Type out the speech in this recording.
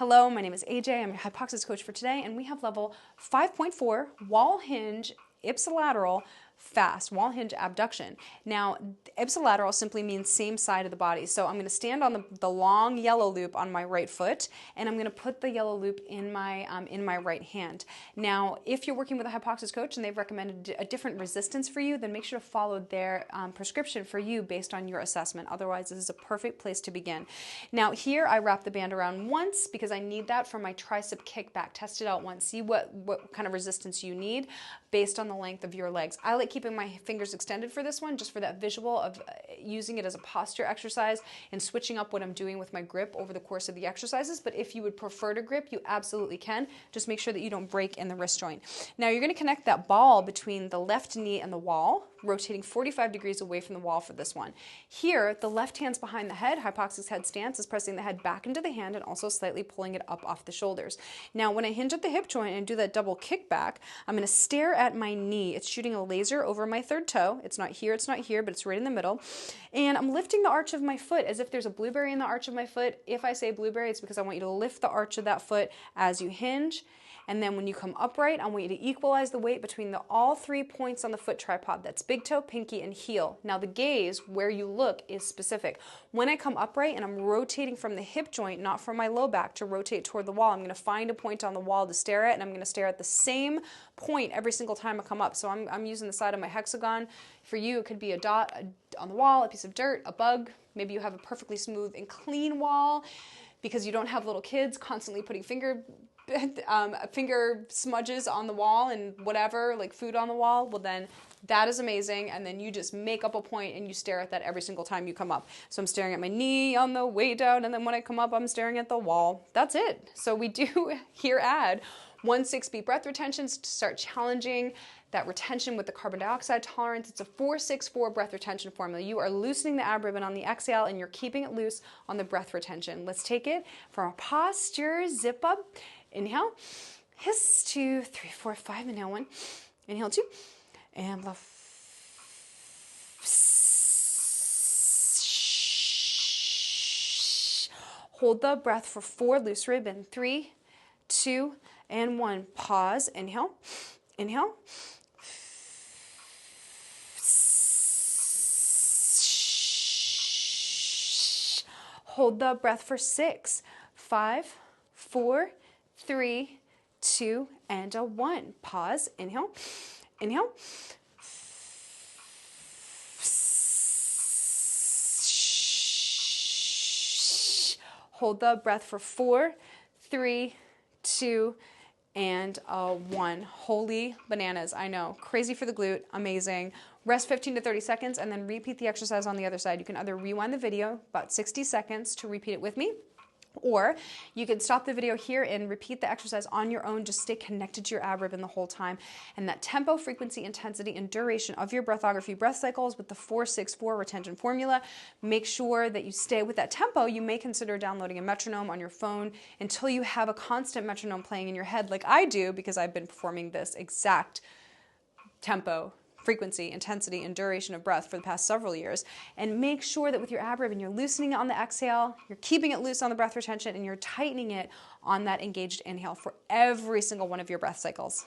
Hello, my name is AJ. I'm your hypoxia coach for today, and we have level 5.4 wall hinge ipsilateral fast wall hinge abduction. Now, ipsilateral simply means same side of the body. So I'm going to stand on the long yellow loop on my right foot, and I'm going to put the yellow loop in my right hand. Now, if you're working with a hypoxia coach and they've recommended a different resistance for you, then make sure to follow their prescription for you based on your assessment. Otherwise, this is a perfect place to begin. Now, here I wrap the band around once because I need that for my tricep kickback. Test it out once. See what kind of resistance you need based on the length of your legs. I like keeping my fingers extended for this one, just for that visual of using it as a posture exercise and switching up what I'm doing with my grip over the course of the exercises. But if you would prefer to grip, you absolutely can. Just make sure that you don't break in the wrist joint. Now you're going to connect that ball between the left knee and the wall, rotating 45 degrees away from the wall for this one. Here, the left hand's behind the head. Hypoxia's head stance is pressing the head back into the hand and also slightly pulling it up off the shoulders. Now, when I hinge at the hip joint and do that double kickback, I'm going to stare at my knee. It's shooting a laser over my third toe. It's not here, but it's right in the middle. And I'm lifting the arch of my foot as if there's a blueberry in the arch of my foot. If I say blueberry, it's because I want you to lift the arch of that foot as you hinge. And then when you come upright, I want you to equalize the weight between all 3 points on the foot tripod. That's big toe, pinky, and heel. Now the gaze, where you look, is specific. When I come upright and I'm rotating from the hip joint, not from my low back, to rotate toward the wall, I'm going to find a point on the wall to stare at, and I'm going to stare at the same point every single time I come up. So I'm using the side of my hexagon. For you, it could be a dot on the wall, a piece of dirt, a bug. Maybe you have a perfectly smooth and clean wall because you don't have little kids constantly putting finger smudges on the wall and whatever, like food on the wall. Well, then that is amazing. And then you just make up a point and you stare at that every single time you come up. So I'm staring at my knee on the way down, and then when I come up, I'm staring at the wall. That's it. So we do here add 1-6 beat breath retentions to start challenging that retention with the carbon dioxide tolerance. It's a 4-6-4 breath retention formula. You are loosening the ab ribbon on the exhale and you're keeping it loose on the breath retention. Let's take it from a posture zip up. Inhale, hiss, 2, 3, 4, 5. Inhale 1, inhale 2, and blow. Hold the breath for 4, loose ribbon. 3, 2, and 1. Pause. Inhale, inhale. Hold the breath for 6, 5, 4, 3, 2, and a 1. Pause. Inhale. Inhale. Hold the breath for 4, 3, 2, and a 1. Holy bananas. I know. Crazy for the glute. Amazing. Rest 15 to 30 seconds and then repeat the exercise on the other side. You can either rewind the video about 60 seconds to repeat it with me, or you can stop the video here and repeat the exercise on your own. Just stay connected to your ab ribbon the whole time. And that tempo, frequency, intensity, and duration of your breathography breath cycles with the 4-6-4 retention formula. Make sure that you stay with that tempo. You may consider downloading a metronome on your phone until you have a constant metronome playing in your head, like I do, because I've been performing this exact tempo, frequency, intensity, and duration of breath for the past several years. And make sure that with your ab ribbon, you're loosening it on the exhale, you're keeping it loose on the breath retention, and you're tightening it on that engaged inhale for every single one of your breath cycles.